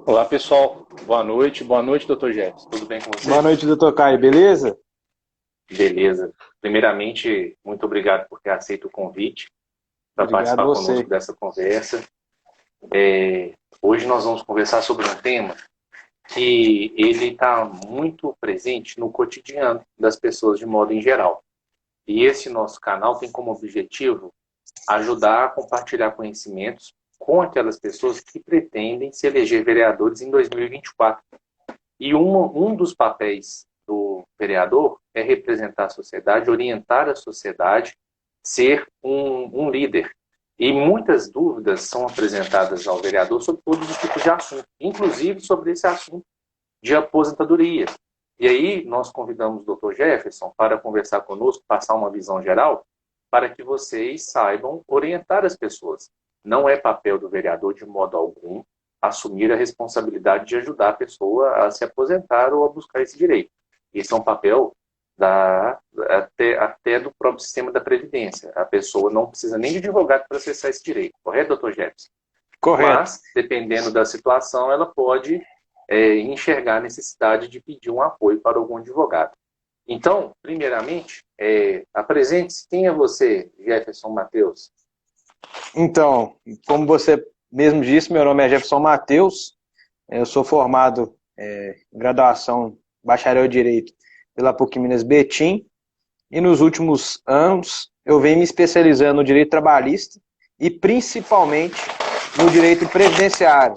Olá, pessoal. Boa noite. Boa noite, Dr. Jefferson. Tudo bem com Boa você? noite, doutor Caio, beleza? Beleza. Primeiramente, muito obrigado por ter aceito o convite para Obrigado participar conosco você. dessa conversa. Hoje nós vamos conversar sobre um tema que ele está muito presente no cotidiano das pessoas de modo em geral. E esse nosso canal tem como objetivo ajudar a compartilhar conhecimentos com aquelas pessoas que pretendem se eleger vereadores em 2024. E um dos papéis do vereador é representar a sociedade, orientar a sociedade, ser um líder. E muitas dúvidas são apresentadas ao vereador sobre todos os tipos de assuntos, inclusive sobre esse assunto de aposentadoria. E aí nós convidamos o Dr. Jefferson para conversar conosco, passar uma visão geral, para que vocês saibam orientar as pessoas. Não é papel do vereador, de modo algum, assumir a responsabilidade de ajudar a pessoa a se aposentar ou a buscar esse direito. Esse é um papel até do próprio sistema da Previdência. A pessoa não precisa nem de advogado para acessar esse direito. Correto, doutor Jefferson? Correto. Mas, dependendo da situação, ela pode enxergar a necessidade de pedir um apoio para algum advogado. Então, primeiramente, apresente-se. Quem é você, Jefferson Matheus? Então, como você mesmo disse, meu nome é Jefferson Matheus, eu sou formado em graduação bacharel em Direito pela PUC Minas Betim, e nos últimos anos eu venho me especializando no direito trabalhista e principalmente no direito previdenciário.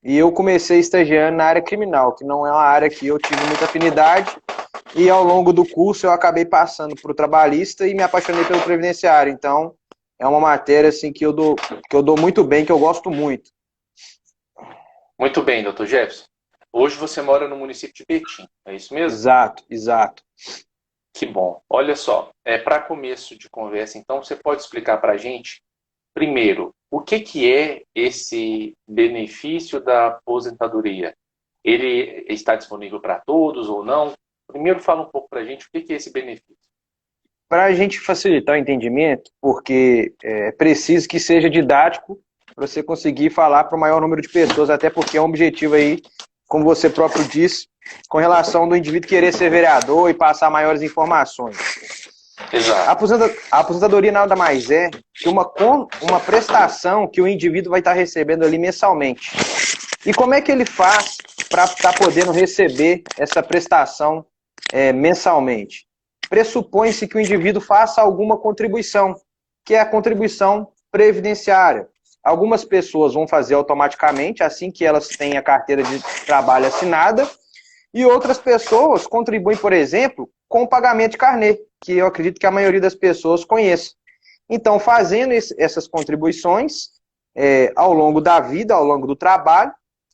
E eu comecei estagiando na área criminal, que não é uma área que eu tive muita afinidade, e ao longo do curso eu acabei passando para o trabalhista e me apaixonei pelo previdenciário. Então, é uma matéria assim, que eu dou muito bem, que eu gosto muito. Muito bem, doutor Jefferson. Hoje você mora no município de Betim, é isso mesmo? Exato, exato. Que bom. Olha só, para começo de conversa, então, você pode explicar para a gente, primeiro, o que é esse benefício da aposentadoria? Ele está disponível para todos ou não? Primeiro, fala um pouco para a gente o que é esse benefício. Para a gente facilitar o entendimento, porque é preciso que seja didático para você conseguir falar para o maior número de pessoas, até porque é um objetivo aí, como você próprio disse, com relação do indivíduo querer ser vereador e passar maiores informações. Exato. A aposentadoria nada mais é que uma prestação que o indivíduo vai estar recebendo ali mensalmente. E como é que ele faz para estar podendo receber essa prestação mensalmente? Pressupõe-se que o indivíduo faça alguma contribuição, que é a contribuição previdenciária. Algumas pessoas vão fazer automaticamente, assim que elas têm a carteira de trabalho assinada, e outras pessoas contribuem, por exemplo, com o pagamento de carnê, que eu acredito que a maioria das pessoas conheça. Então, fazendo essas contribuições ao longo da vida, ao longo do trabalho,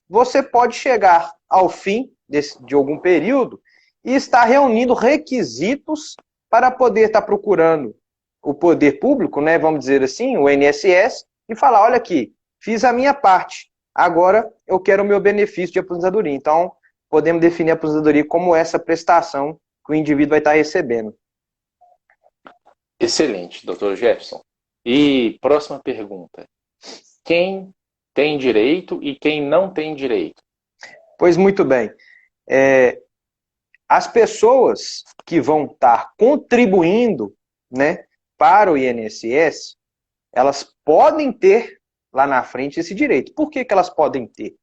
você pode chegar ao fim de algum período e estar reunindo requisitos para poder estar procurando o poder público, né, vamos dizer assim, o INSS, e falar, olha aqui, fiz a minha parte, agora eu quero o meu benefício de aposentadoria. Então, podemos definir a aposentadoria como essa prestação que o indivíduo vai estar recebendo. Excelente, doutor Jefferson. E próxima pergunta. Quem tem direito e quem não tem direito? Pois muito bem. As pessoas que vão estar contribuindo, né, para o INSS, elas podem ter lá na frente esse direito. Por que elas podem ter?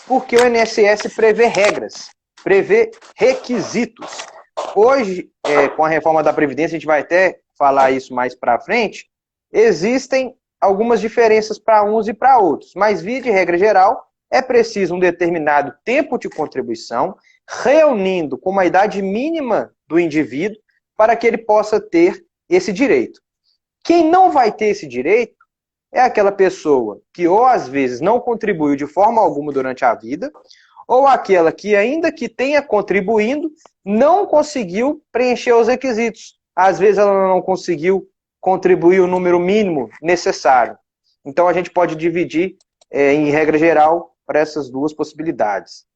Porque o INSS prevê regras, prevê requisitos. Hoje, com a reforma da Previdência, a gente vai até falar isso mais para frente, existem algumas diferenças para uns e para outros, mas, via de regra geral, é preciso um determinado tempo de contribuição, reunindo com uma idade mínima do indivíduo para que ele possa ter esse direito. Quem não vai ter esse direito é aquela pessoa que ou às vezes não contribuiu de forma alguma durante a vida, ou aquela que ainda que tenha contribuindo, não conseguiu preencher os requisitos. Às vezes ela não conseguiu contribuir o número mínimo necessário. Então a gente pode dividir, em regra geral, para essas duas possibilidades.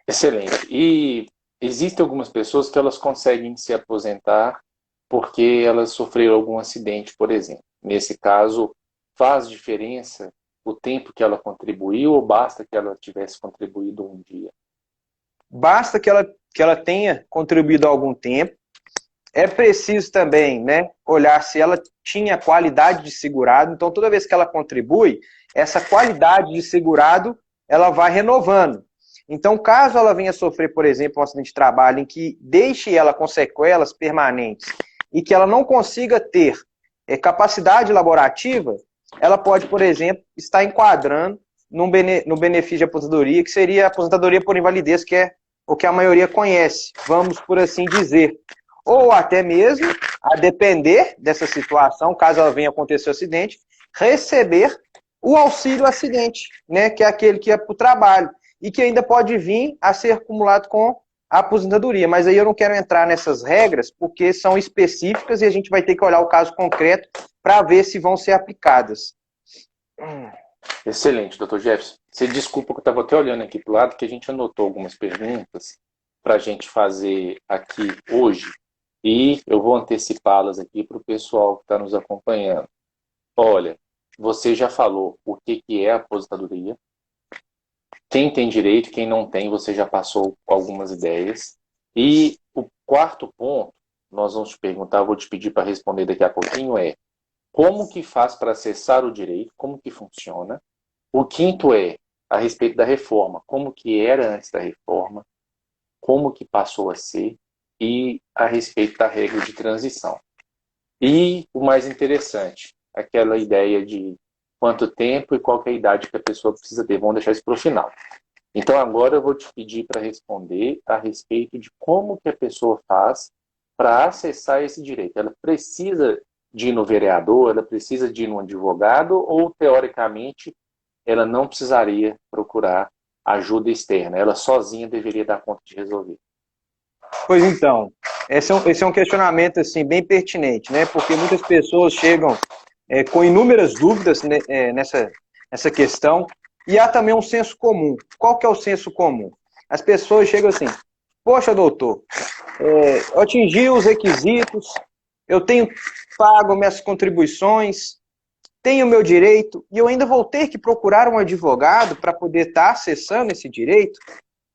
Excelente. E existem algumas pessoas que elas conseguem se aposentar porque elas sofreram algum acidente, por exemplo. Nesse caso, Faz diferença o tempo que ela contribuiu ou basta que ela tivesse contribuído um dia? Basta que ela tenha contribuído há algum tempo. É preciso também, né, olhar se ela tinha qualidade de segurado. Então, toda vez que ela contribui, essa qualidade de segurado ela vai renovando. Então, caso ela venha sofrer, por exemplo, um acidente de trabalho em que deixe ela com sequelas permanentes e que ela não consiga ter capacidade laborativa, ela pode, por exemplo, estar enquadrando no benefício de aposentadoria, que seria a aposentadoria por invalidez, que é o que a maioria conhece, vamos por assim dizer. Ou até mesmo, a depender dessa situação, caso ela venha acontecer o acidente, receber o auxílio acidente, né, que é aquele que é para o trabalho, e que ainda pode vir a ser acumulado com a aposentadoria. Mas aí eu não quero entrar nessas regras, porque são específicas e a gente vai ter que olhar o caso concreto para ver se vão ser aplicadas. Excelente, doutor Jefferson. Você desculpa que eu estava até olhando aqui para o lado, que a gente anotou algumas perguntas para a gente fazer aqui hoje, e eu vou antecipá-las aqui para o pessoal que está nos acompanhando. Olha, você já falou o que é a aposentadoria. Quem tem direito, quem não tem, você já passou algumas ideias. E o quarto ponto, nós vamos te perguntar, vou te pedir para responder daqui a pouquinho, é como que faz para acessar o direito, como que funciona. O quinto é a respeito da reforma, como que era antes da reforma, como que passou a ser, e a respeito da regra de transição. E o mais interessante, aquela ideia de quanto tempo e qual que é a idade que a pessoa precisa ter. Vamos deixar isso para o final. Então agora eu vou te pedir para responder a respeito de como que a pessoa faz para acessar esse direito. Ela precisa de ir no vereador, ela precisa de ir no advogado, ou teoricamente ela não precisaria procurar ajuda externa, ela sozinha deveria dar conta de resolver. Pois então, esse é um questionamento assim, bem pertinente, né? Porque muitas pessoas chegam com inúmeras dúvidas, né, nessa questão, e há também um senso comum. Qual que é o senso comum? As pessoas chegam assim, poxa, doutor, eu atingi os requisitos, eu tenho pago minhas contribuições, tenho meu direito, e eu ainda vou ter que procurar um advogado para poder estar acessando esse direito?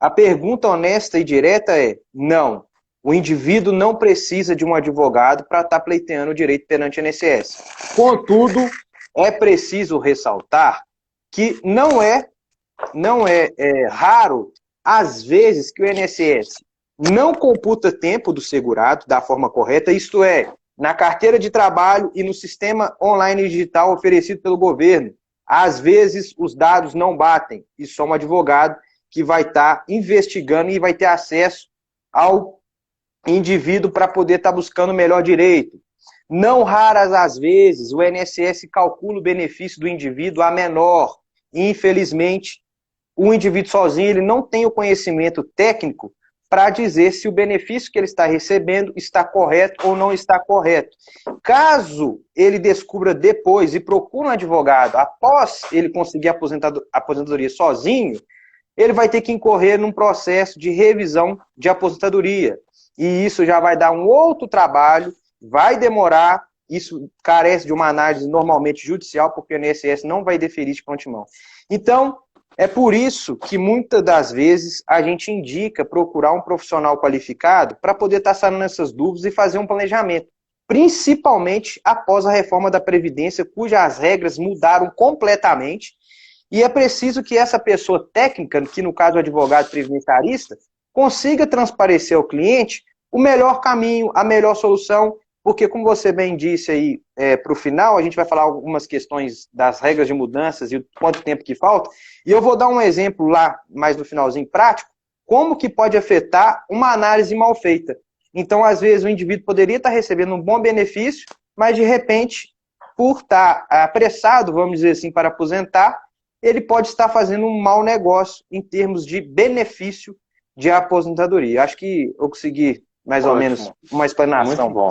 A pergunta honesta e direta é: não. O indivíduo não precisa de um advogado para estar pleiteando o direito perante o INSS. Contudo, é preciso ressaltar que não é raro, às vezes, que o INSS não computa tempo do segurado da forma correta, isto é, na carteira de trabalho e no sistema online digital oferecido pelo governo. Às vezes, os dados não batem, e só um advogado que vai estar investigando e vai ter acesso ao indivíduo para poder estar buscando o melhor direito. Não raras as vezes, o INSS calcula o benefício do indivíduo a menor. Infelizmente, o indivíduo sozinho ele não tem o conhecimento técnico para dizer se o benefício que ele está recebendo está correto ou não está correto. Caso ele descubra depois e procure um advogado após ele conseguir a aposentadoria sozinho, ele vai ter que incorrer num processo de revisão de aposentadoria. E isso já vai dar um outro trabalho, vai demorar, isso carece de uma análise normalmente judicial, porque o INSS não vai deferir de antemão. Então, é por isso que muitas das vezes a gente indica procurar um profissional qualificado para poder estar sanando essas dúvidas e fazer um planejamento, principalmente após a reforma da Previdência, cujas regras mudaram completamente. E é preciso que essa pessoa técnica, que no caso é o advogado previdenciarista, consiga transparecer ao cliente o melhor caminho, a melhor solução, porque como você bem disse aí para o final, a gente vai falar algumas questões das regras de mudanças e o quanto tempo que falta, e eu vou dar um exemplo lá, mais no finalzinho prático, como que pode afetar uma análise mal feita. Então, às vezes, o indivíduo poderia estar recebendo um bom benefício, mas de repente, por estar apressado, vamos dizer assim, para aposentar, ele pode estar fazendo um mau negócio em termos de benefício de aposentadoria. Acho que eu consegui mais ou menos uma explanação. Muito bom.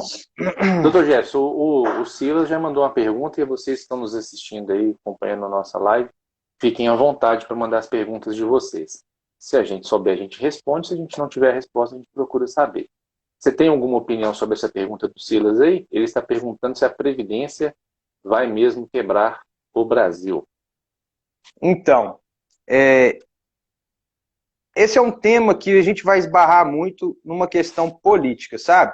Doutor Jefferson, o Silas já mandou uma pergunta e vocês que estão nos assistindo aí, acompanhando a nossa live, fiquem à vontade para mandar as perguntas de vocês. Se a gente souber, a gente responde. Se a gente não tiver a resposta, a gente procura saber. Você tem alguma opinião sobre essa pergunta do Silas aí? Ele está perguntando se a Previdência vai mesmo quebrar o Brasil? Então, esse é um tema que a gente vai esbarrar muito numa questão política, sabe?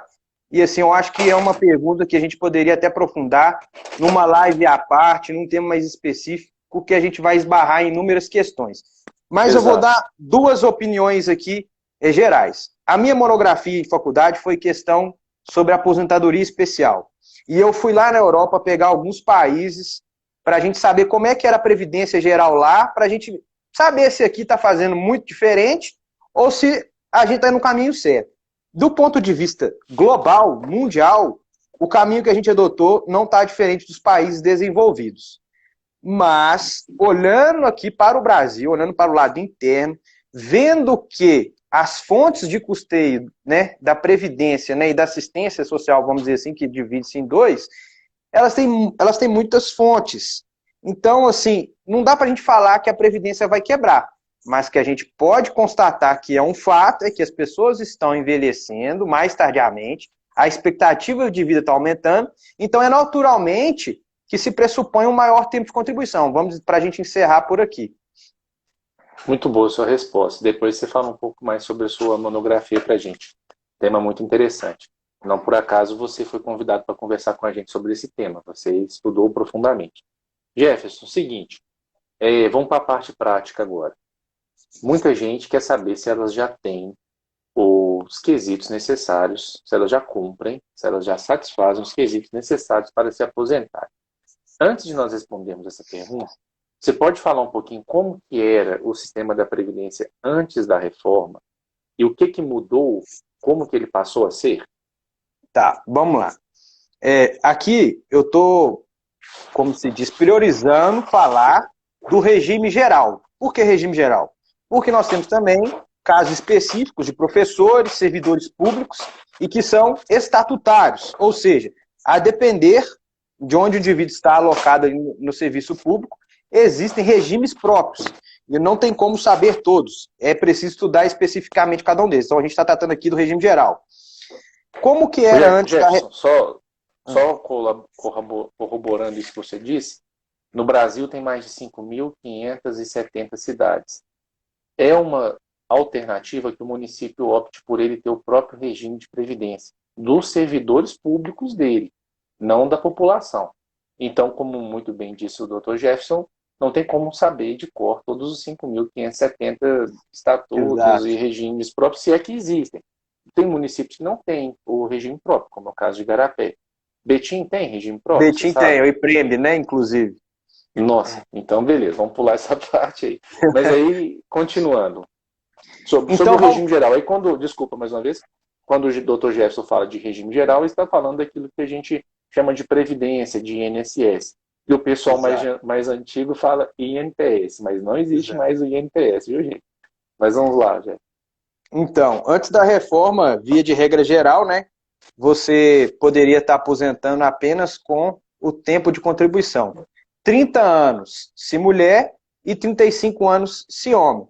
E assim, eu acho que é uma pergunta que a gente poderia até aprofundar numa live à parte, num tema mais específico, que a gente vai esbarrar em inúmeras questões. Mas eu vou Exato. dar duas opiniões aqui gerais. A minha monografia em faculdade foi questão sobre aposentadoria especial. E eu fui lá na Europa pegar alguns países para a gente saber como é que era a previdência geral lá, para a gente saber se aqui está fazendo muito diferente ou se a gente está no caminho certo. Do ponto de vista global, mundial, o caminho que a gente adotou não está diferente dos países desenvolvidos. Mas, olhando aqui para o Brasil, olhando para o lado interno, vendo que as fontes de custeio, né, da Previdência, né, e da assistência social, vamos dizer assim, que divide-se em dois, elas têm muitas fontes. Então, assim, não dá para a gente falar que a Previdência vai quebrar, mas que a gente pode constatar que é um fato, é que as pessoas estão envelhecendo mais tardiamente, a expectativa de vida está aumentando, então é naturalmente que se pressupõe um maior tempo de contribuição. Vamos para a gente encerrar por aqui. Muito boa a sua resposta. Depois você fala um pouco mais sobre a sua monografia para a gente. Tema muito interessante. Não por acaso você foi convidado para conversar com a gente sobre esse tema. Você estudou profundamente. Jefferson, seguinte. Vamos para a parte prática agora. Muita gente quer saber se elas já têm os quesitos necessários, se elas já cumprem, se elas já satisfazem os quesitos necessários para se aposentar. Antes de nós respondermos essa pergunta, você pode falar um pouquinho como que era o sistema da Previdência antes da reforma e o que mudou, como que ele passou a ser? Tá, vamos lá. Aqui eu estou, como se diz, priorizando falar do regime geral. Por que regime geral? Porque nós temos também casos específicos de professores, servidores públicos e que são estatutários, ou seja, a depender de onde o indivíduo está alocado no serviço público, existem regimes próprios. E não tem como saber todos. É preciso estudar especificamente cada um deles. Então a gente está tratando aqui do regime geral. Como que era antes da... Jefferson, só corroborando isso que você disse, no Brasil tem mais de 5.570 cidades. É uma alternativa que o município opte por ele ter o próprio regime de previdência dos servidores públicos dele, não da população. Então, como muito bem disse o Dr. Jefferson, não tem como saber de cor todos os 5.570 estatutos Exato. e regimes próprios, se é que existem. Tem municípios que não têm o regime próprio, como é o caso de Igarapé. Betim tem regime próprio, você Betim tem, sabe? o IPREME, né, inclusive. Nossa, então beleza, vamos pular essa parte aí. Mas aí, continuando, sobre Então, o regime geral, aí desculpa mais uma vez, quando o Dr. Jefferson fala de regime geral, ele está falando daquilo que a gente chama de previdência, de INSS. E o pessoal mais antigo fala INPS, mas não existe mais o INPS, viu, gente? Mas vamos lá, Jefferson. Então, antes da reforma, via de regra geral, né, você poderia estar aposentando apenas com o tempo de contribuição. 30 anos se mulher e 35 anos se homem.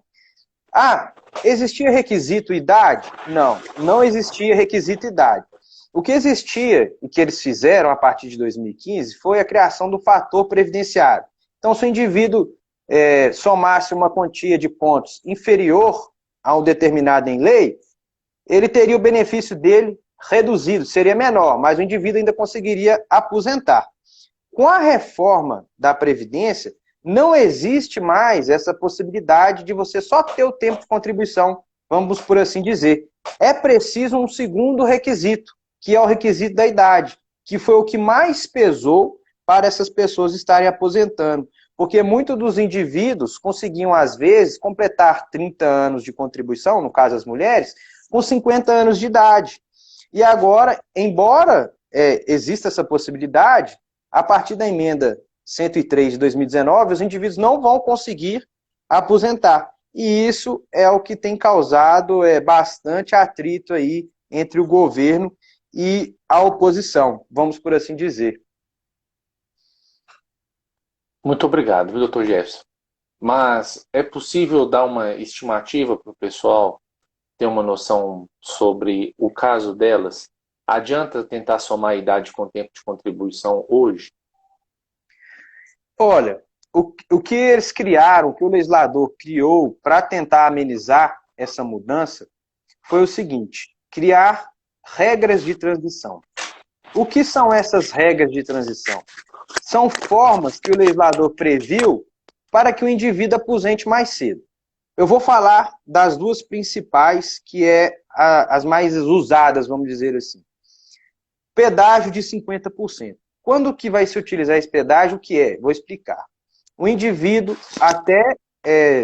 Ah, existia requisito idade? Não, não existia requisito idade. O que existia e que eles fizeram a partir de 2015 foi a criação do fator previdenciário. Então, se o indivíduo somasse uma quantia de pontos inferior a um determinado em lei, ele teria o benefício dele reduzido, seria menor, mas o indivíduo ainda conseguiria aposentar. Com a reforma da Previdência, não existe mais essa possibilidade de você só ter o tempo de contribuição, vamos por assim dizer. É preciso um segundo requisito, que é o requisito da idade, que foi o que mais pesou para essas pessoas estarem aposentando. Porque muitos dos indivíduos conseguiam, às vezes, completar 30 anos de contribuição, no caso as mulheres, com 50 anos de idade. E agora, embora exista essa possibilidade, a partir da emenda 103 de 2019, os indivíduos não vão conseguir aposentar. E isso é o que tem causado bastante atrito aí entre o governo e a oposição, vamos por assim dizer. Muito obrigado, viu, Dr. Jefferson. Mas é possível dar uma estimativa para o pessoal ter uma noção sobre o caso delas? Adianta tentar somar a idade com o tempo de contribuição hoje? Olha, o que eles criaram, o que o legislador criou para tentar amenizar essa mudança foi o seguinte: criar regras de transição. O que são essas regras de transição? São formas que o legislador previu para que o indivíduo aposente mais cedo. Eu vou falar das duas principais, que as mais usadas, vamos dizer assim. Pedágio de 50%. Quando que vai se utilizar esse pedágio? O que é? Vou explicar. O indivíduo, até,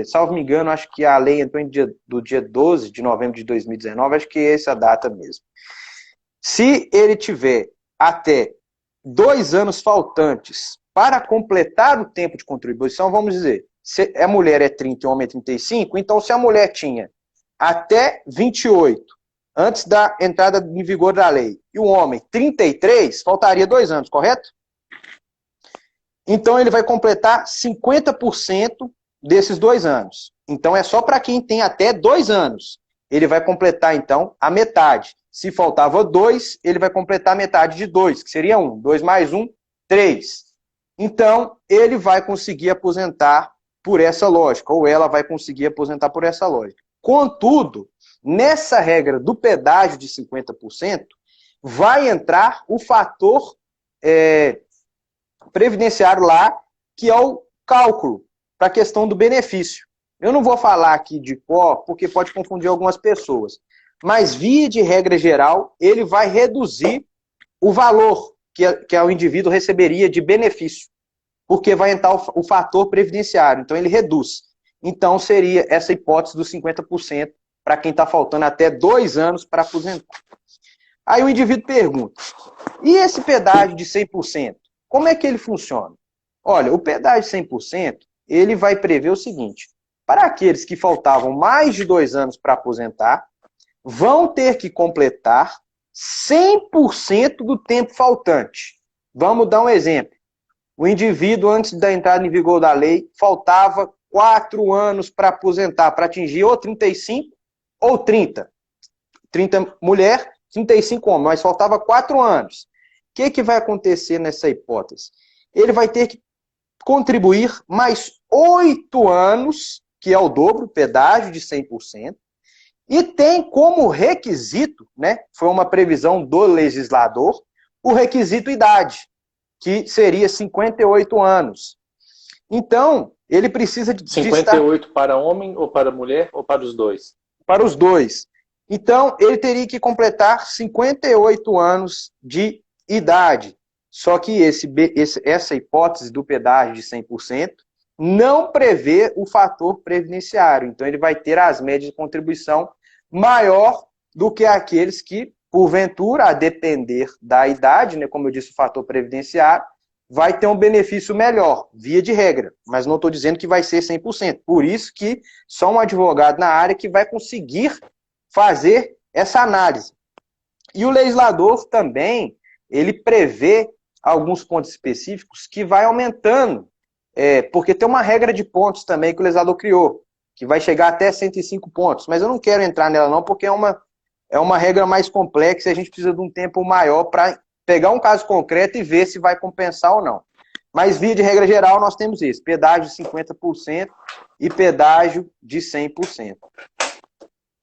salvo me engano, acho que a lei entrou do dia 12 de novembro de 2019, acho que é essa data mesmo. Se ele tiver até 2 anos faltantes para completar o tempo de contribuição, vamos dizer, se a mulher é 30 e o homem é 35, então se a mulher tinha até 28, antes da entrada em vigor da lei, e o homem 33, faltaria 2 anos, correto? Então ele vai completar 50% desses 2 anos. Então é só para quem tem até 2 anos. Ele vai completar, então, a metade. Se faltava 2, ele vai completar a metade de 2, que seria 1. 2 mais 1, 3. Então, ele vai conseguir aposentar por essa lógica, ou ela vai conseguir aposentar por essa lógica. Contudo, nessa regra do pedágio de 50%, vai entrar o fator previdenciário lá, que é o cálculo para a questão do benefício. Eu não vou falar aqui de cor, porque pode confundir algumas pessoas. Mas, via de regra geral, ele vai reduzir o valor que o indivíduo receberia de benefício, porque vai entrar o fator previdenciário. Então, ele reduz. Então, seria essa hipótese dos 50% para quem está faltando até 2 anos para aposentar. Aí o indivíduo pergunta, e esse pedágio de 100%? Como é que ele funciona? Olha, o pedágio de 100%, ele vai prever o seguinte: para aqueles que faltavam mais de 2 anos para aposentar, vão ter que completar 100% do tempo faltante. Vamos dar um exemplo. O indivíduo, antes da entrada em vigor da lei, faltava 4 anos para aposentar, para atingir ou 35 ou 30. 30 mulher, 35 homem, mas faltava 4 anos. O que vai acontecer nessa hipótese? Ele vai ter que contribuir mais 8 anos, que é o dobro, pedágio de 100%, e tem como requisito, né, foi uma previsão do legislador, o requisito idade, que seria 58 anos. Então, ele precisa de 58 estar... para homem ou para mulher ou para os dois? Para os dois. Então, ele teria que completar 58 anos de idade. Só que essa hipótese do pedágio de 100% não prevê o fator previdenciário. Então, ele vai ter as médias de contribuição maior do que aqueles que, porventura, a depender da idade, né, como eu disse, o fator previdenciário, vai ter um benefício melhor, via de regra. Mas não estou dizendo que vai ser 100%. Por isso que só um advogado na área que vai conseguir fazer essa análise. E o legislador também, ele prevê alguns pontos específicos que vai aumentando, porque tem uma regra de pontos também que o legislador criou, que vai chegar até 105 pontos, mas eu não quero entrar nela não, porque é uma regra mais complexa e a gente precisa de um tempo maior para pegar um caso concreto e ver se vai compensar ou não. Mas, via de regra geral, nós temos isso, pedágio de 50% e pedágio de 100%.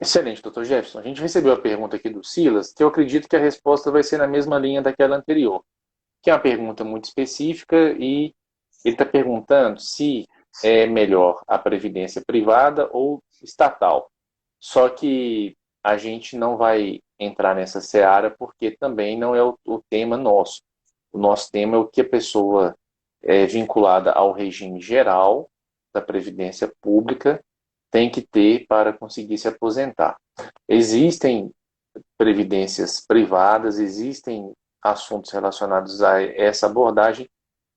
Excelente, doutor Jefferson. A gente recebeu a pergunta aqui do Silas, que eu acredito que a resposta vai ser na mesma linha daquela anterior, que é uma pergunta muito específica e ele está perguntando se é melhor a previdência privada ou estatal. Só que a gente não vai entrar nessa seara porque também não é o tema nosso. O nosso tema é o que a pessoa é vinculada ao regime geral da previdência pública tem que ter para conseguir se aposentar. Existem previdências privadas, existem assuntos relacionados a essa abordagem,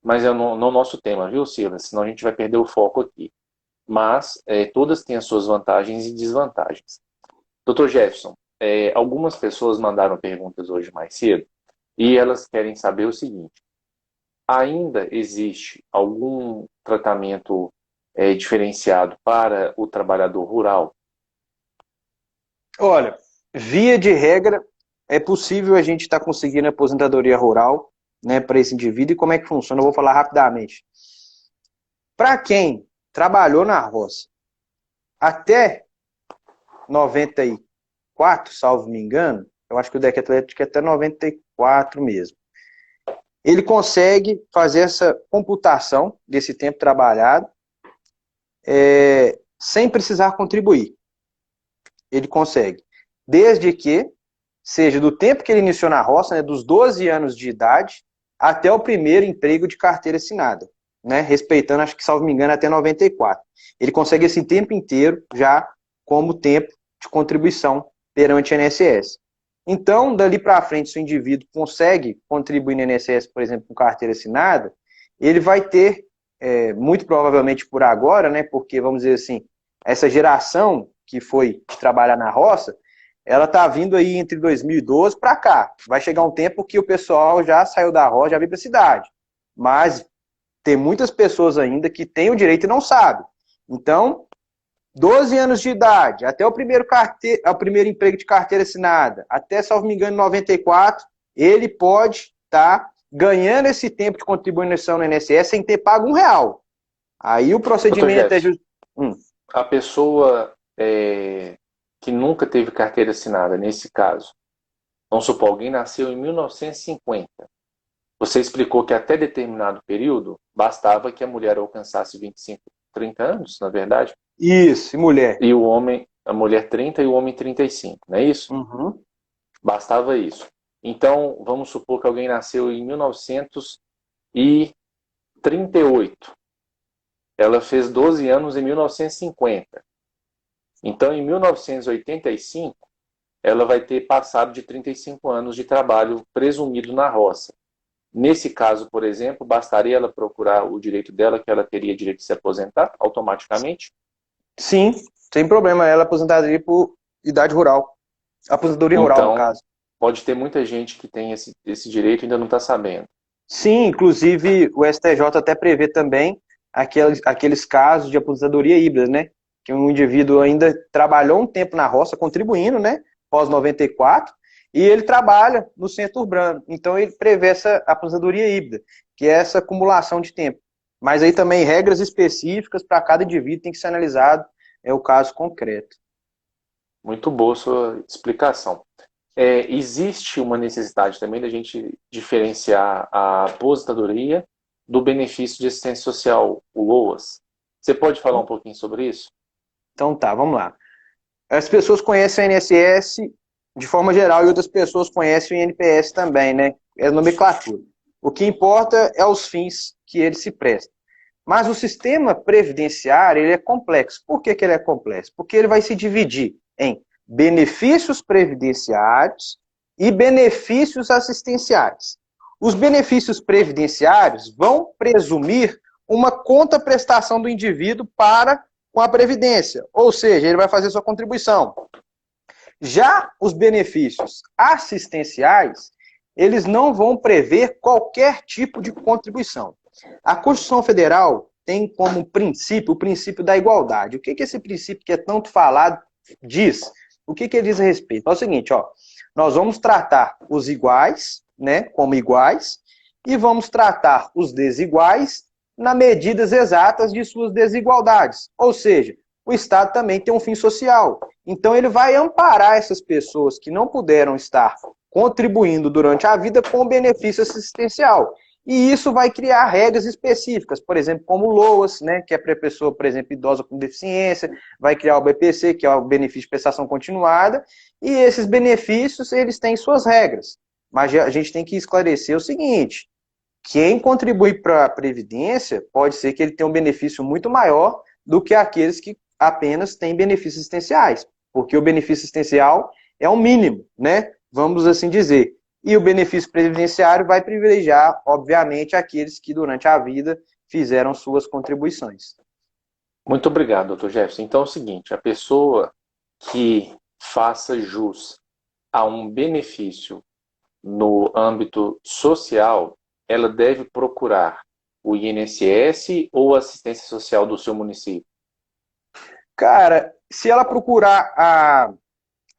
mas é no nosso tema, viu, Silas? Senão a gente vai perder o foco aqui. Mas todas têm as suas vantagens e desvantagens. Doutor Jefferson, algumas pessoas mandaram perguntas hoje mais cedo e elas querem saber o seguinte: ainda existe algum tratamento diferenciado para o trabalhador rural? Olha, via de regra, é possível a gente estar conseguindo a aposentadoria rural, né, para esse indivíduo. E como é que funciona? Eu vou falar rapidamente. Para quem trabalhou na roça até 94, salvo me engano, eu acho que o decreto é até 94 mesmo, ele consegue fazer essa computação desse tempo trabalhado sem precisar contribuir. Ele consegue. Desde que seja do tempo que ele iniciou na roça, né, dos 12 anos de idade, até o primeiro emprego de carteira assinada, né, respeitando, acho que, salvo me engano, até 94. Ele consegue esse tempo inteiro já como tempo de contribuição perante o INSS. Então, dali para frente, se o indivíduo consegue contribuir no INSS, por exemplo, com carteira assinada, ele vai ter, muito provavelmente por agora, né, porque, vamos dizer assim, essa geração que foi trabalhar na roça, ela está vindo aí entre 2012 para cá. Vai chegar um tempo que o pessoal já saiu da roça, já veio para a cidade. Mas tem muitas pessoas ainda que têm o direito e não sabem. Então, 12 anos de idade, até o primeiro emprego de carteira assinada, até, salvo me engano, 94, ele pode estar ganhando esse tempo de contribuição no INSS sem ter pago R$1. Aí o procedimento A pessoa que nunca teve carteira assinada, nesse caso, vamos supor, alguém nasceu em 1950. Você explicou que até determinado período bastava que a mulher alcançasse 25, 30 anos, na verdade? Isso, e mulher. E o homem, a mulher 30 e o homem 35, não é isso? Uhum. Bastava isso. Então, vamos supor que alguém nasceu em 1938. Ela fez 12 anos em 1950. Então, em 1985, ela vai ter passado de 35 anos de trabalho presumido na roça. Nesse caso, por exemplo, bastaria ela procurar o direito dela, que ela teria direito de se aposentar automaticamente? Sim, sem problema. Ela aposentadoria por idade rural. Aposentadoria rural, no caso. Pode ter muita gente que tem esse direito e ainda não está sabendo. Sim, inclusive o STJ até prevê também aqueles casos de aposentadoria híbrida, né? Que um indivíduo ainda trabalhou um tempo na roça, contribuindo, né? Pós 94, e ele trabalha no centro urbano. Então ele prevê essa aposentadoria híbrida, que é essa acumulação de tempo. Mas aí também regras específicas para cada indivíduo tem que ser analisado, é o caso concreto. Muito boa sua explicação. Existe uma necessidade também da gente diferenciar a aposentadoria do benefício de assistência social, o LOAS. Você pode falar um pouquinho sobre isso? Então tá, vamos lá. As pessoas conhecem o INSS de forma geral e outras pessoas conhecem o INPS também, né? É a nomenclatura. O que importa é os fins que ele se presta. Mas o sistema previdenciário ele é complexo. Por que ele é complexo? Porque ele vai se dividir em benefícios previdenciários e benefícios assistenciais. Os benefícios previdenciários vão presumir uma contraprestação do indivíduo para com a Previdência, ou seja, ele vai fazer sua contribuição. Já os benefícios assistenciais, eles não vão prever qualquer tipo de contribuição. A Constituição Federal tem como princípio o princípio da igualdade. O que esse princípio que é tanto falado diz? O que ele diz a respeito? É o seguinte, nós vamos tratar os iguais, né, como iguais, e vamos tratar os desiguais nas medidas exatas de suas desigualdades. Ou seja, o Estado também tem um fim social. Então ele vai amparar essas pessoas que não puderam estar contribuindo durante a vida com benefício assistencial. E isso vai criar regras específicas, por exemplo, como o LOAS, né, que é para a pessoa, por exemplo, idosa com deficiência, vai criar o BPC, que é o benefício de prestação continuada, e esses benefícios, eles têm suas regras. Mas a gente tem que esclarecer o seguinte, quem contribui para a Previdência pode ser que ele tenha um benefício muito maior do que aqueles que apenas têm benefícios assistenciais, porque o benefício assistencial é o mínimo, né? Vamos assim dizer. E o benefício previdenciário vai privilegiar, obviamente, aqueles que durante a vida fizeram suas contribuições. Muito obrigado, doutor Jefferson. Então é o seguinte, a pessoa que faça jus a um benefício no âmbito social, ela deve procurar o INSS ou a assistência social do seu município? Cara, se ela procurar a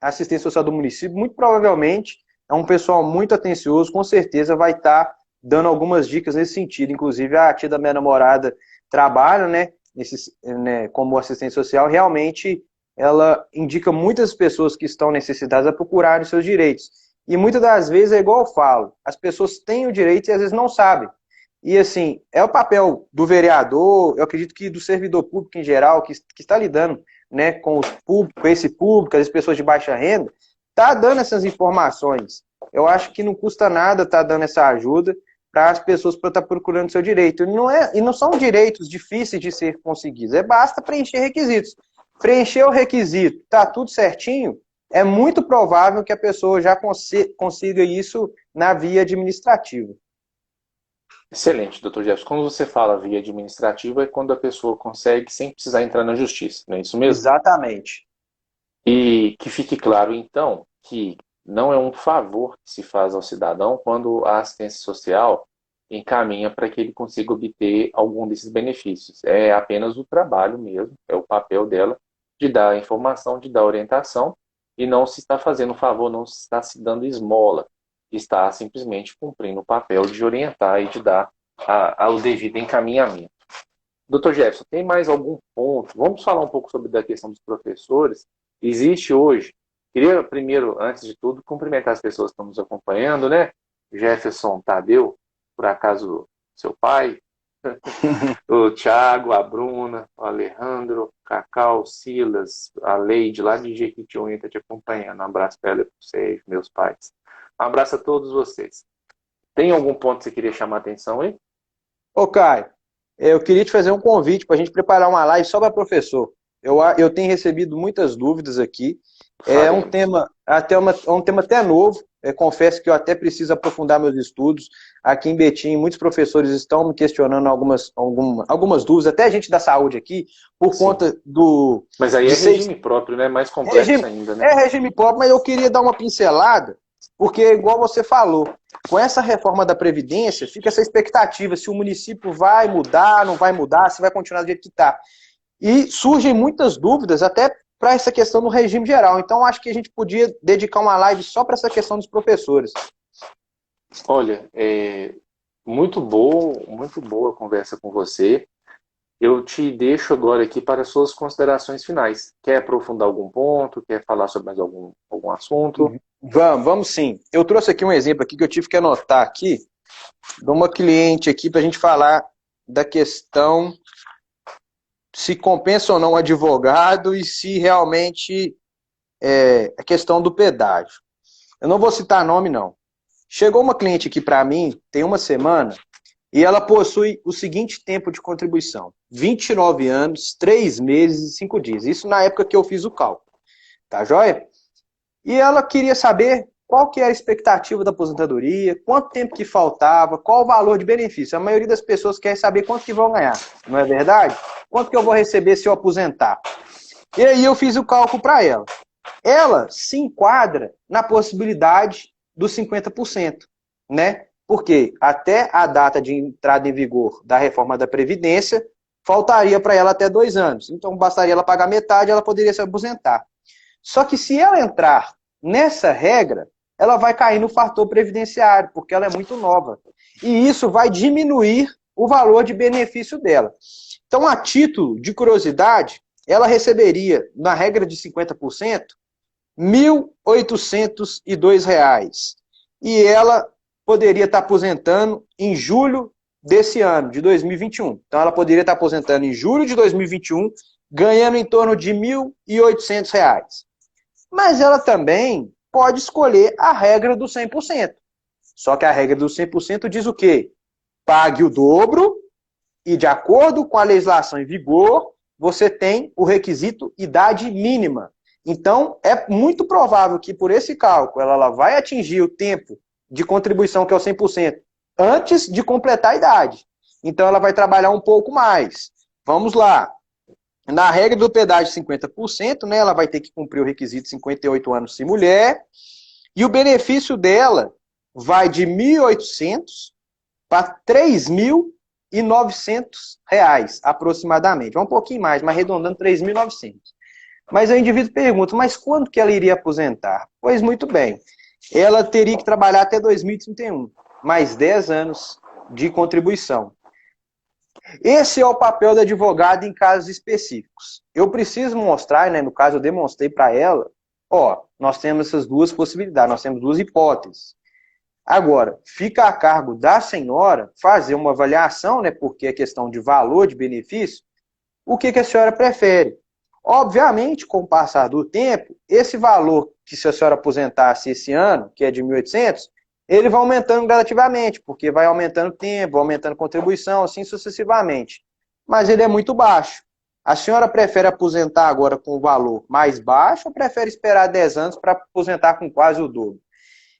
assistência social do município, muito provavelmente é um pessoal muito atencioso, com certeza vai estar dando algumas dicas nesse sentido. Inclusive, a tia da minha namorada trabalham, né, como assistente social, realmente ela indica muitas pessoas que estão necessitadas a procurarem seus direitos. E muitas das vezes é igual eu falo, as pessoas têm o direito e às vezes não sabem. E assim, é o papel do vereador, eu acredito que do servidor público em geral, que está lidando, né, com esse público, as pessoas de baixa renda, tá dando essas informações. Eu acho que não custa nada estar dando essa ajuda para as pessoas para estar procurando seu direito. E não são direitos difíceis de ser conseguidos, basta preencher requisitos. Preencher o requisito, tá tudo certinho, é muito provável que a pessoa já consiga isso na via administrativa. Excelente, doutor Jefferson. Quando você fala via administrativa, é quando a pessoa consegue sem precisar entrar na justiça, não é isso mesmo? Exatamente. E que fique claro, então, que não é um favor que se faz ao cidadão quando a assistência social encaminha para que ele consiga obter algum desses benefícios. É apenas o trabalho mesmo, é o papel dela de dar a informação, de dar orientação, e não se está fazendo um favor, não se está se dando esmola, está simplesmente cumprindo o papel de orientar e de dar o devido encaminhamento. Doutor Jefferson, tem mais algum ponto? Vamos falar um pouco sobre a questão dos professores. Existe hoje, queria primeiro, antes de tudo, cumprimentar as pessoas que estão nos acompanhando, né? Jefferson Tadeu, por acaso seu pai, o Thiago, a Bruna, o Alejandro, o Cacau, o Silas, a Leide, lá de Jequitinhonha, está te acompanhando. Um abraço para ela e para vocês, meus pais. Um abraço a todos vocês. Tem algum ponto que você queria chamar a atenção aí? Ô, Caio, eu queria te fazer um convite para a gente preparar uma live só para professor. Eu tenho recebido muitas dúvidas aqui. É um tema até novo. Confesso que eu até preciso aprofundar meus estudos. Aqui em Betim, muitos professores estão me questionando algumas dúvidas, até gente da saúde aqui, por Sim. conta do... Mas aí é regime próprio, né? Mais complexo ainda, né? É regime próprio, mas eu queria dar uma pincelada, porque, igual você falou, com essa reforma da Previdência, fica essa expectativa se o município vai mudar, não vai mudar, se vai continuar do jeito que está. E surgem muitas dúvidas, até para essa questão do regime geral. Então, acho que a gente podia dedicar uma live só para essa questão dos professores. Olha, muito boa a conversa com você. Eu te deixo agora aqui para as suas considerações finais. Quer aprofundar algum ponto? Quer falar sobre mais algum assunto? Vamos sim. Eu trouxe aqui um exemplo aqui que eu tive que anotar aqui, de uma cliente aqui para a gente falar da questão se compensa ou não o advogado e se realmente a questão do pedágio. Eu não vou citar nome, não. Chegou uma cliente aqui para mim, tem uma semana, e ela possui o seguinte tempo de contribuição: 29 anos, 3 meses e 5 dias. Isso na época que eu fiz o cálculo. Tá joia? E ela queria saber qual que era a expectativa da aposentadoria, quanto tempo que faltava, qual o valor de benefício. A maioria das pessoas quer saber quanto que vão ganhar, não é verdade? Quanto que eu vou receber se eu aposentar? E aí eu fiz o cálculo para ela. Ela se enquadra na possibilidade dos 50%, né? Porque até a data de entrada em vigor da reforma da Previdência, faltaria para ela até 2 anos. Então bastaria ela pagar metade, ela poderia se aposentar. Só que se ela entrar nessa regra, ela vai cair no fator previdenciário, porque ela é muito nova. E isso vai diminuir o valor de benefício dela. Então, a título de curiosidade, ela receberia, na regra de 50%, R$ 1.802. E ela poderia estar aposentando em julho desse ano, de 2021. Então, ela poderia estar aposentando em julho de 2021, ganhando em torno de R$ 1.800. Mas ela também pode escolher a regra do 100%. Só que a regra do 100% diz o quê? Pague o dobro e, de acordo com a legislação em vigor, você tem o requisito idade mínima. Então, é muito provável que, por esse cálculo, ela vai atingir o tempo de contribuição, que é o 100%, antes de completar a idade. Então, ela vai trabalhar um pouco mais. Vamos lá. Na regra do pedágio 50%, né, ela vai ter que cumprir o requisito 58 anos se mulher, e o benefício dela vai de R$ 1.800 para R$ 3.900, aproximadamente. Vai um pouquinho mais, mas arredondando 3.900. Mas o indivíduo pergunta, mas quando que ela iria aposentar? Pois muito bem, ela teria que trabalhar até 2031, mais 10 anos de contribuição. Esse é o papel do advogado em casos específicos. Eu preciso mostrar, né, no caso eu demonstrei para ela, ó, nós temos essas duas possibilidades, nós temos duas hipóteses. Agora, fica a cargo da senhora fazer uma avaliação, né, porque é questão de valor, de benefício, o que a senhora prefere. Obviamente, com o passar do tempo, esse valor que se a senhora aposentasse esse ano, que é de 1.800, ele vai aumentando gradativamente, porque vai aumentando o tempo, vai aumentando a contribuição, assim sucessivamente. Mas ele é muito baixo. A senhora prefere aposentar agora com o valor mais baixo ou prefere esperar 10 anos para aposentar com quase o dobro?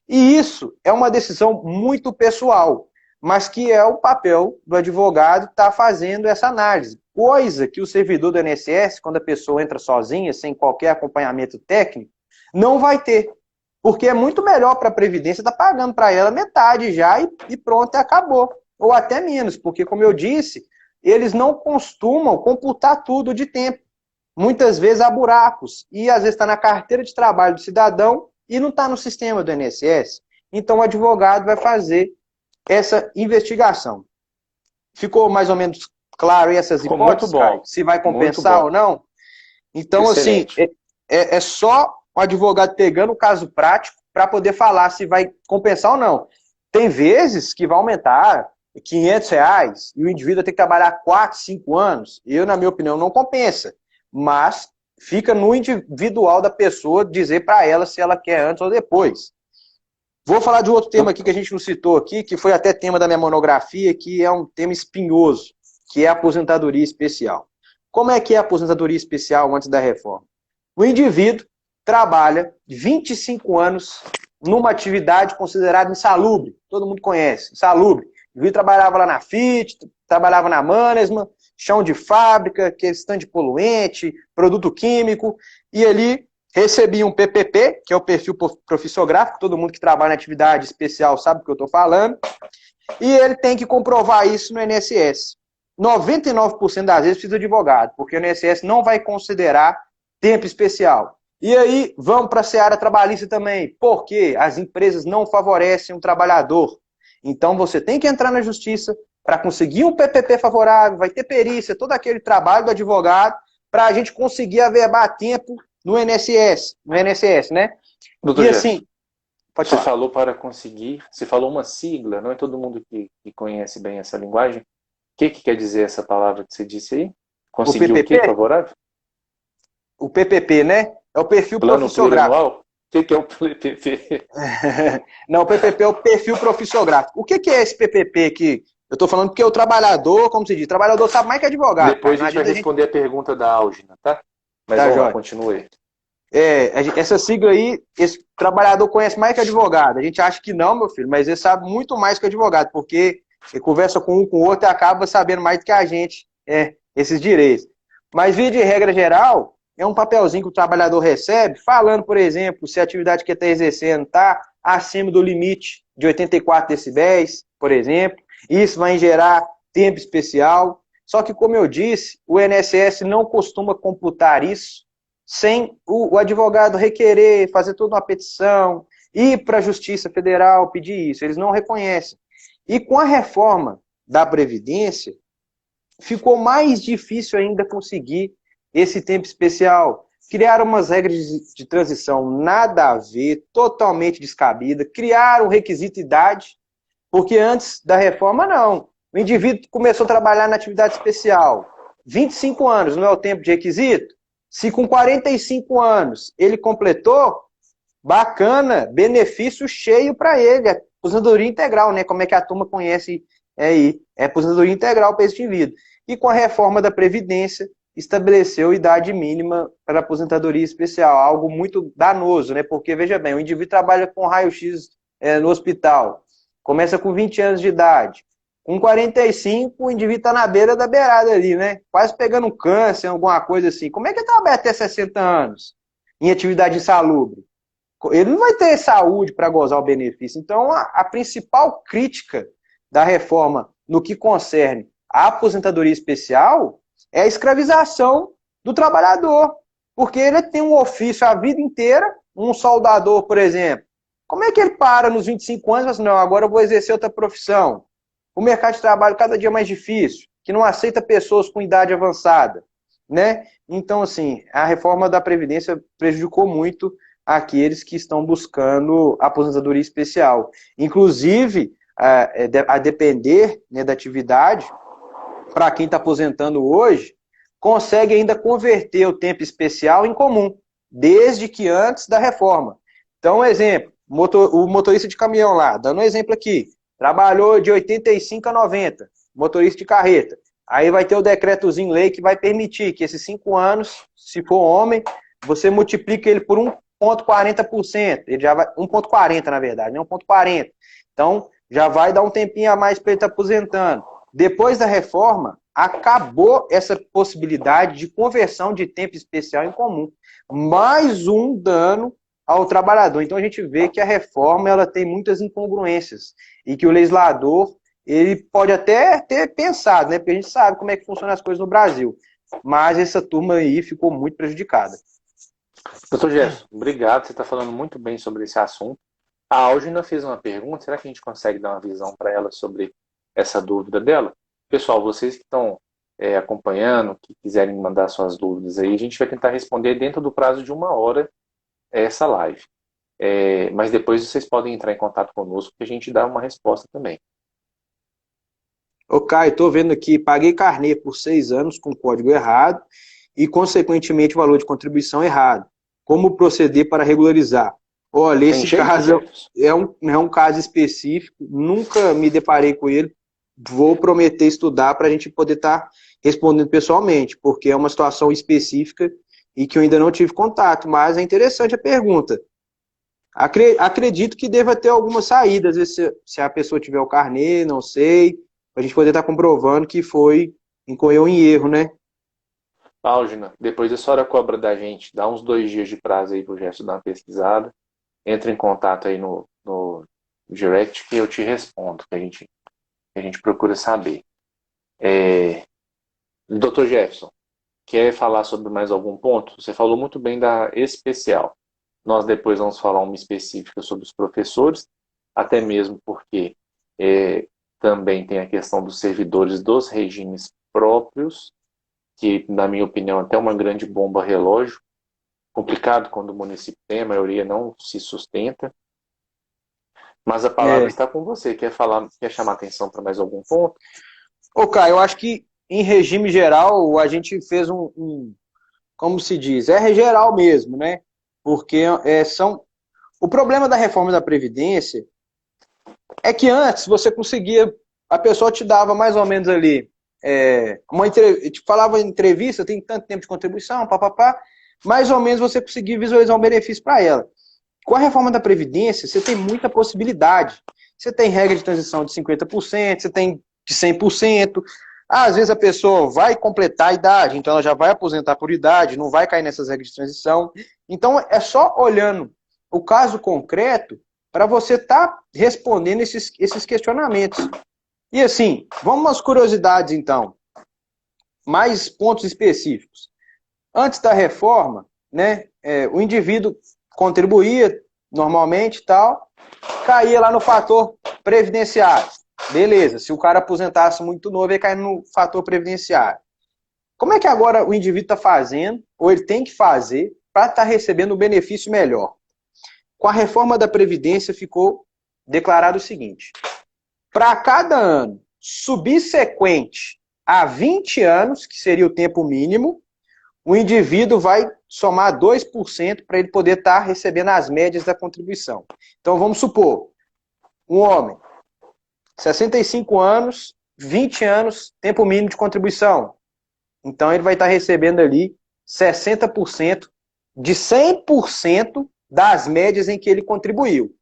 E isso é uma decisão muito pessoal, mas que é o papel do advogado estar fazendo essa análise. Coisa que o servidor do INSS, quando a pessoa entra sozinha, sem qualquer acompanhamento técnico, não vai ter. Porque é muito melhor para a Previdência estar pagando para ela metade já e pronto, e acabou. Ou até menos, porque, como eu disse, eles não costumam computar tudo de tempo. Muitas vezes há buracos. E às vezes está na carteira de trabalho do cidadão e não está no sistema do INSS. Então o advogado vai fazer essa investigação. Ficou mais ou menos claro aí essas Ficou hipóteses, muito bom. Caio? Se vai compensar ou não? Então, Excelente. assim, é só o advogado pegando o caso prático para poder falar se vai compensar ou não. Tem vezes que vai aumentar R$ 500 e o indivíduo vai ter que trabalhar 4, 5 anos. Eu, na minha opinião, não compensa. Mas fica no individual da pessoa dizer para ela se ela quer antes ou depois. Vou falar de outro tema aqui que a gente não citou aqui, que foi até tema da minha monografia, que é um tema espinhoso, que é a aposentadoria especial. Como é que é a aposentadoria especial antes da reforma? O indivíduo trabalha 25 anos numa atividade considerada insalubre. Todo mundo conhece, insalubre. O indivíduo trabalhava lá na FIT, trabalhava na Mannesmann, chão de fábrica, questão de poluente, produto químico, e ele recebia um PPP, que é o perfil profissiográfico, todo mundo que trabalha na atividade especial sabe o que eu estou falando, e ele tem que comprovar isso no INSS. 99% das vezes precisa de advogado, porque o INSS não vai considerar tempo especial. E aí, vamos para a seara trabalhista também, porque as empresas não favorecem o trabalhador. Então, você tem que entrar na justiça para conseguir um PPP favorável, vai ter perícia, todo aquele trabalho do advogado, para a gente conseguir averbar a tempo no INSS, né? Doutor E Jefferson, assim, pode você falar. falou para conseguir, você falou uma sigla, não é todo mundo que conhece bem essa linguagem. O que quer dizer essa palavra que você disse aí? O Conseguir o quê PPP, favorável? o PPP, né? É o perfil Plano profissiográfico. plurianual? O que é o PPP? Não, o PPP é o perfil profissiográfico. O que é esse PPP que eu estou falando? Porque o trabalhador, como se diz, o trabalhador sabe mais que advogado. Depois a Não gente vai adianta responder a pergunta da Álgina, tá? Mas Tá, vamos lá, Jóia. continue. Essa sigla aí, esse trabalhador conhece mais que advogado. A gente acha que não, meu filho, mas ele sabe muito mais que advogado, porque ele conversa com um com o outro e acaba sabendo mais do que a gente esses direitos. Mas, via de regra geral, é um papelzinho que o trabalhador recebe, falando, por exemplo, se a atividade que ele está exercendo está acima do limite de 84 decibéis, por exemplo. Isso vai gerar tempo especial. Só que, como eu disse, o INSS não costuma computar isso sem o advogado requerer, fazer toda uma petição, ir para a Justiça Federal pedir isso. Eles não reconhecem. E com a reforma da Previdência, ficou mais difícil ainda conseguir esse tempo especial. Criaram umas regras de transição nada a ver, totalmente descabida. Criaram o requisito idade, porque antes da reforma, não. O indivíduo começou a trabalhar na atividade especial. 25 anos não é o tempo de requisito? Se com 45 anos ele completou, bacana, benefício cheio para ele, é aposentadoria integral, né? Como é que a turma conhece aí? É aposentadoria integral para esse indivíduo. E com a reforma da Previdência, estabeleceu idade mínima para aposentadoria especial, algo muito danoso, né? Porque, veja bem, o indivíduo trabalha com raio-x no hospital, começa com 20 anos de idade. Com 45, o indivíduo está na beira da beirada ali, né? Quase pegando um câncer, alguma coisa assim. Como é que ele trabalha até 60 anos em atividade insalubre? Ele não vai ter saúde para gozar o benefício. Então, a principal crítica da reforma no que concerne a aposentadoria especial é a escravização do trabalhador. Porque ele tem um ofício a vida inteira, um soldador, por exemplo. Como é que ele para nos 25 anos e fala assim, não, agora eu vou exercer outra profissão? O mercado de trabalho cada dia mais difícil. que não aceita pessoas com idade avançada, né? Então, assim, a reforma da Previdência prejudicou muito aqueles que estão buscando aposentadoria especial. Inclusive, a depender, né, da atividade, para quem está aposentando hoje, consegue ainda converter o tempo especial em comum, desde que antes da reforma. Então, exemplo, o motorista de caminhão lá, dando um exemplo aqui, trabalhou de 85 a 90, motorista de carreta. Aí vai ter o decretozinho-lei que vai permitir que esses 5 anos, se for homem, você multiplica ele por 1,40%. Ele já vai 1,40 na verdade, né? 1,40. Então, já vai dar um tempinho a mais para ele estar aposentando. Depois da reforma, acabou essa possibilidade de conversão de tempo especial em comum. Mais um dano ao trabalhador. Então a gente vê que a reforma ela tem muitas incongruências e que o legislador ele pode até ter pensado, né? Porque a gente sabe como é que funcionam as coisas no Brasil. Mas essa turma aí ficou muito prejudicada. Doutor Gerson, obrigado. Você está falando muito bem sobre esse assunto. A Algina fez uma pergunta. Será que a gente consegue dar uma visão para ela sobre essa dúvida dela? Pessoal, vocês que estão acompanhando, que quiserem mandar suas dúvidas aí, a gente vai tentar responder dentro do prazo de 1 hora essa live. Mas depois vocês podem entrar em contato conosco que a gente dá uma resposta também. Ô Caio, estou vendo aqui, paguei carnê por 6 anos com código errado e, consequentemente, valor de contribuição errado. Como proceder para regularizar? Olha, esse caso é um caso específico, nunca me deparei com ele, vou prometer estudar para a gente poder estar respondendo pessoalmente, porque é uma situação específica e que eu ainda não tive contato, mas é interessante a pergunta. Acredito que deva ter alguma saída, às vezes se a pessoa tiver o carnê, não sei, para a gente poder estar comprovando que incorreu em erro, né? Algina, depois a senhora cobra da gente, dá uns 2 dias de prazo aí para o Gerson dar uma pesquisada, entra em contato aí no direct que eu te respondo, que a gente procura saber. Dr. Jefferson, quer falar sobre mais algum ponto? Você falou muito bem da especial. Nós depois vamos falar uma específica sobre os professores, até mesmo porque também tem a questão dos servidores dos regimes próprios, que, na minha opinião, até uma grande bomba relógio. Complicado quando o município tem, a maioria não se sustenta. Mas a palavra está com você. Quer chamar atenção para mais algum ponto? Ô, Caio, eu acho que em regime geral a gente fez como se diz, geral mesmo, né? Porque o problema da reforma da Previdência é que antes você conseguia, a pessoa te dava mais ou menos ali, te falava em entrevista, tem tanto tempo de contribuição, papapá, mais ou menos você conseguia visualizar um benefício para ela. Com a reforma da Previdência, você tem muita possibilidade. Você tem regra de transição de 50%, você tem de 100%. Às vezes a pessoa vai completar a idade, então ela já vai aposentar por idade, não vai cair nessas regras de transição. Então é só olhando o caso concreto para você estar respondendo esses questionamentos. E assim, vamos às curiosidades então. Mais pontos específicos. Antes da reforma, né, o indivíduo contribuía normalmente e tal, caía lá no fator previdenciário. Beleza, se o cara aposentasse muito novo, ia cair no fator previdenciário. Como é que agora o indivíduo está fazendo, ou ele tem que fazer, para estar recebendo um benefício melhor? Com a reforma da Previdência ficou declarado o seguinte: para cada ano subsequente a 20 anos, que seria o tempo mínimo, o indivíduo vai somar 2% para ele poder estar recebendo as médias da contribuição. Então vamos supor, um homem, 65 anos, 20 anos, tempo mínimo de contribuição. Então ele vai estar recebendo ali 60% de 100% das médias em que ele contribuiu.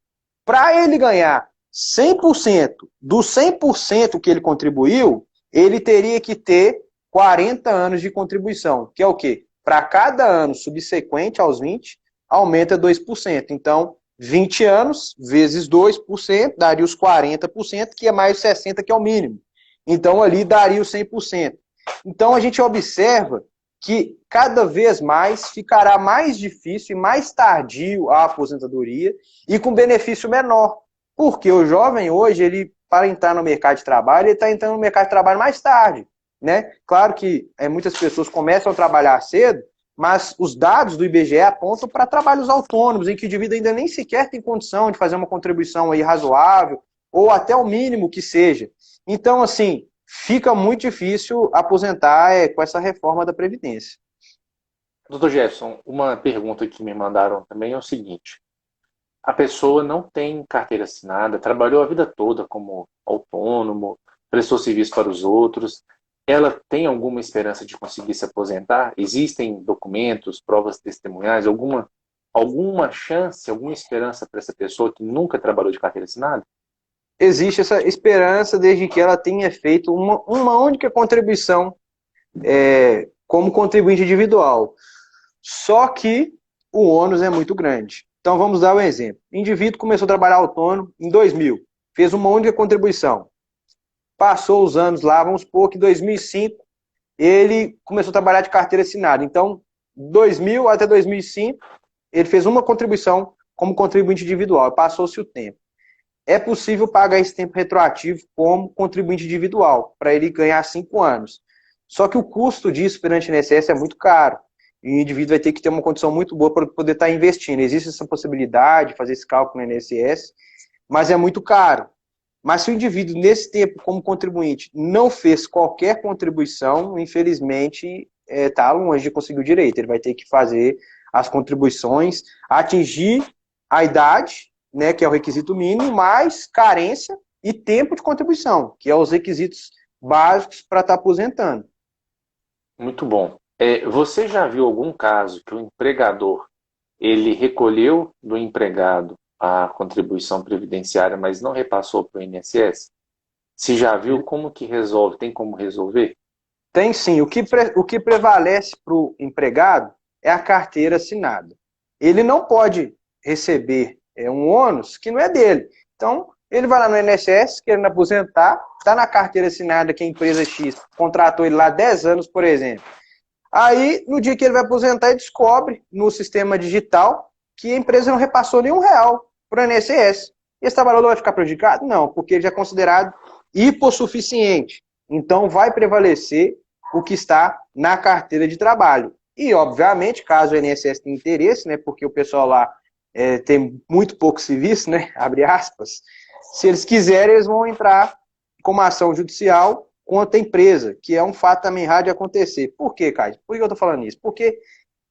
Para ele ganhar 100% do 100% que ele contribuiu, ele teria que ter 40 anos de contribuição, que é o quê? Para cada ano subsequente aos 20, aumenta 2%. Então, 20 anos vezes 2% daria os 40%, que é mais 60%, que é o mínimo. Então, ali daria os 100%. Então, a gente observa que cada vez mais ficará mais difícil e mais tardio a aposentadoria e com benefício menor. Porque o jovem hoje, ele, para entrar no mercado de trabalho, ele está entrando no mercado de trabalho mais tarde. né? Claro que muitas pessoas começam a trabalhar cedo, mas os dados do IBGE apontam para trabalhos autônomos, em que o indivíduo ainda nem sequer tem condição de fazer uma contribuição aí razoável, ou até o mínimo que seja. Então, assim, fica muito difícil aposentar com essa reforma da Previdência. Doutor Jefferson, uma pergunta que me mandaram também é o seguinte: a pessoa não tem carteira assinada, trabalhou a vida toda como autônomo, prestou serviço para os outros, ela tem alguma esperança de conseguir se aposentar? Existem documentos, provas testemunhais, alguma chance, alguma esperança para essa pessoa que nunca trabalhou de carteira assinada? Existe essa esperança desde que ela tenha feito uma única contribuição como contribuinte individual. Só que o ônus é muito grande. Então vamos dar um exemplo. O indivíduo começou a trabalhar autônomo em 2000, fez uma única contribuição. Passou os anos lá, vamos supor que em 2005 ele começou a trabalhar de carteira assinada. Então, 2000 até 2005, ele fez uma contribuição como contribuinte individual. Passou-se o tempo. É possível pagar esse tempo retroativo como contribuinte individual, para ele ganhar 5 anos. Só que o custo disso perante o INSS é muito caro. E o indivíduo vai ter que ter uma condição muito boa para poder estar investindo. Existe essa possibilidade de fazer esse cálculo no INSS, mas é muito caro. Mas se o indivíduo, nesse tempo, como contribuinte, não fez qualquer contribuição, infelizmente, está longe de conseguir o direito. Ele vai ter que fazer as contribuições, atingir a idade, né, que é o requisito mínimo, mais carência e tempo de contribuição, que é os requisitos básicos para estar aposentando. Muito bom. Você já viu algum caso que o empregador ele recolheu do empregado a contribuição previdenciária, mas não repassou para o INSS? Se já viu, como que resolve? Tem como resolver? Tem sim. O que prevalece para o empregado é a carteira assinada. Ele não pode receber um ônus que não é dele. Então, ele vai lá no INSS, querendo aposentar, está na carteira assinada que a empresa X contratou ele lá há 10 anos, por exemplo. Aí, no dia que ele vai aposentar, ele descobre no sistema digital que a empresa não repassou nenhum real para o INSS. Esse trabalhador vai ficar prejudicado? Não, porque ele já é considerado hipossuficiente. Então, vai prevalecer o que está na carteira de trabalho. E, obviamente, caso o INSS tenha interesse, né, porque o pessoal lá tem muito pouco serviço, né, abre aspas, se eles quiserem, eles vão entrar com uma ação judicial contra a empresa, que é um fato também raro de acontecer. Por quê, Caio? Por que eu estou falando isso? Porque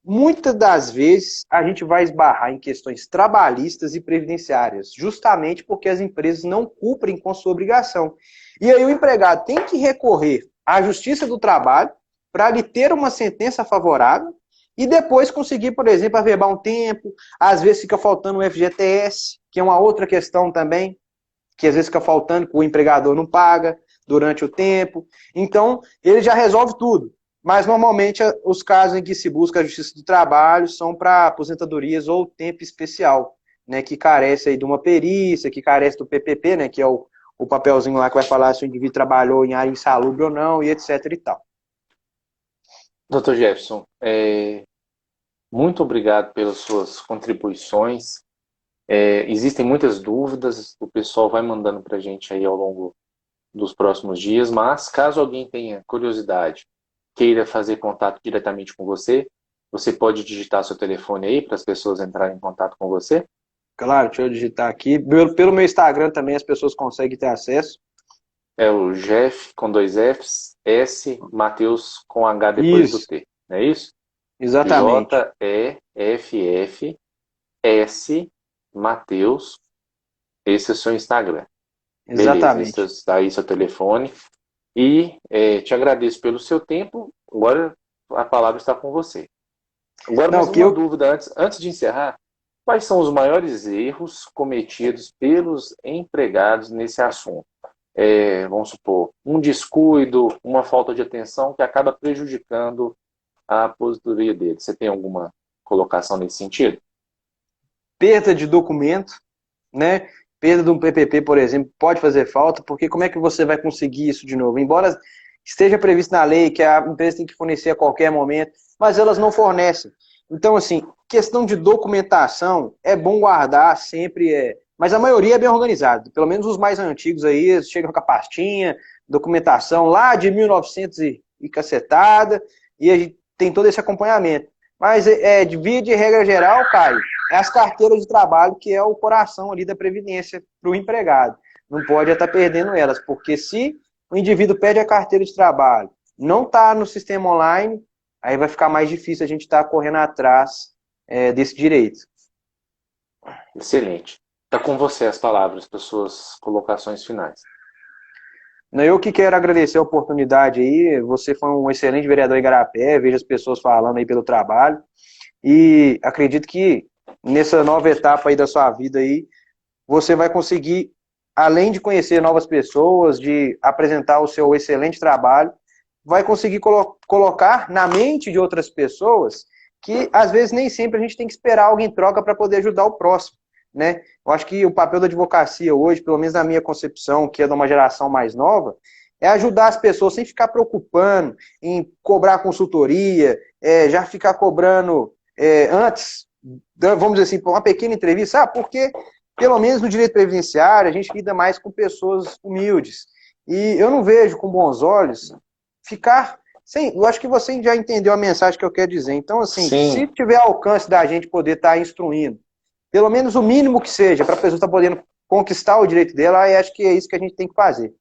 muitas das vezes a gente vai esbarrar em questões trabalhistas e previdenciárias, justamente porque as empresas não cumprem com sua obrigação. E aí o empregado tem que recorrer à Justiça do Trabalho para lhe ter uma sentença favorável e depois conseguir, por exemplo, averbar um tempo. Às vezes fica faltando o FGTS, que é uma outra questão também, que às vezes fica faltando, que o empregador não paga durante o tempo. Então, ele já resolve tudo. Mas, normalmente, os casos em que se busca a Justiça do Trabalho são para aposentadorias ou tempo especial, né, que carece aí de uma perícia, que carece do PPP, né, que é o papelzinho lá que vai falar se o indivíduo trabalhou em área insalubre ou não, e etc e tal. Dr. Jefferson, muito obrigado pelas suas contribuições. Existem muitas dúvidas, o pessoal vai mandando para a gente aí ao longo dos próximos dias, mas caso alguém tenha curiosidade, queira fazer contato diretamente com você, você pode digitar seu telefone aí para as pessoas entrarem em contato com você? Claro, deixa eu digitar aqui. Pelo meu Instagram também as pessoas conseguem ter acesso. É o Jeff com 2 Fs, S, Mateus com H depois do T, não é isso? Exatamente. Jeff Mateus, esse é o seu Instagram. Exatamente. Beleza, esse está aí seu telefone. E te agradeço pelo seu tempo. Agora a palavra está com você. Agora, mais uma dúvida antes de encerrar. Quais são os maiores erros cometidos pelos empregados nesse assunto? Vamos supor, um descuido, uma falta de atenção que acaba prejudicando a aposentadoria dele. Você tem alguma colocação nesse sentido? Perda de documento, né? Perda de um PPP, por exemplo, pode fazer falta, porque como é que você vai conseguir isso de novo? Embora esteja previsto na lei que a empresa tem que fornecer a qualquer momento, mas elas não fornecem. Então, assim, questão de documentação, é bom guardar sempre, mas a maioria é bem organizada. Pelo menos os mais antigos aí, eles chegam com a pastinha, documentação lá de 1900 e cacetada, e a gente tem todo esse acompanhamento. Mas, de via de regra geral, Caio, é as carteiras de trabalho que é o coração ali da previdência para o empregado. Não pode estar perdendo elas, porque se o indivíduo pede a carteira de trabalho, não está no sistema online, aí vai ficar mais difícil a gente estar correndo atrás desse direito. Excelente. Está com você as palavras para suas colocações finais. Eu que quero agradecer a oportunidade aí, você foi um excelente vereador em Igarapé, vejo as pessoas falando aí pelo trabalho, e acredito que nessa nova etapa aí da sua vida aí, você vai conseguir, além de conhecer novas pessoas, de apresentar o seu excelente trabalho, vai conseguir colocar na mente de outras pessoas que, às vezes, nem sempre a gente tem que esperar alguém em troca para poder ajudar o próximo, né? Eu acho que o papel da advocacia hoje, pelo menos na minha concepção, que é de uma geração mais nova, é ajudar as pessoas sem ficar preocupando em cobrar consultoria, já ficar cobrando antes, vamos dizer assim, uma pequena entrevista, porque pelo menos no direito previdenciário a gente lida mais com pessoas humildes. E eu não vejo com bons olhos ficar sem. Eu acho que você já entendeu a mensagem que eu quero dizer. Então, assim, Sim. Se tiver alcance da gente poder estar instruindo, pelo menos o mínimo que seja, para a pessoa estar podendo conquistar o direito dela, aí acho que é isso que a gente tem que fazer.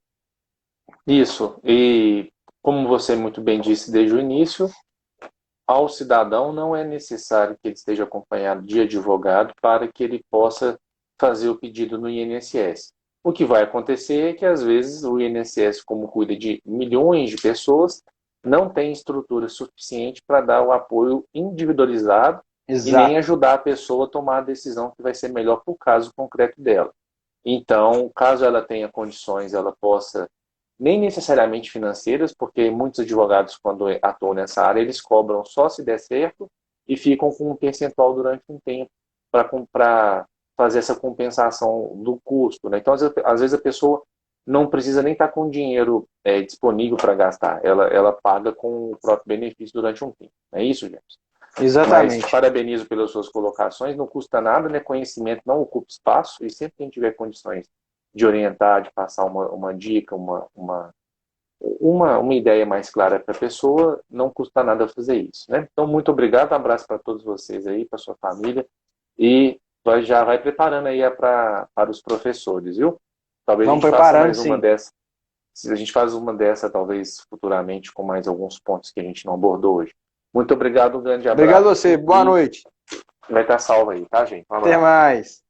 Isso. E como você muito bem disse desde o início, ao cidadão não é necessário que ele esteja acompanhado de advogado para que ele possa fazer o pedido no INSS. O que vai acontecer é que, às vezes, o INSS, como cuida de milhões de pessoas, não tem estrutura suficiente para dar o apoio individualizado e nem ajudar a pessoa a tomar a decisão que vai ser melhor para o caso concreto dela. Então, caso ela tenha condições, ela possa, nem necessariamente financeiras, porque muitos advogados, quando atuam nessa área, eles cobram só se der certo e ficam com um percentual durante um tempo para fazer essa compensação do custo, né? Então, às vezes a pessoa não precisa nem estar com dinheiro disponível para gastar, ela paga com o próprio benefício durante um tempo. É isso, James? Exatamente. Mas parabenizo pelas suas colocações, não custa nada, né? Conhecimento não ocupa espaço, e sempre que a gente tiver condições de orientar, de passar uma dica, uma ideia mais clara para a pessoa, não custa nada fazer isso, né? Então, muito obrigado, um abraço para todos vocês aí, para sua família, e já vai preparando aí para os professores, viu? Talvez Vamos a gente faça mais sim. uma dessa. Se a gente faz uma dessa, talvez futuramente, com mais alguns pontos que a gente não abordou hoje. Muito obrigado, um grande abraço. Obrigado a você, boa noite. Vai estar salvo aí, tá, gente? Um abraço. Até mais.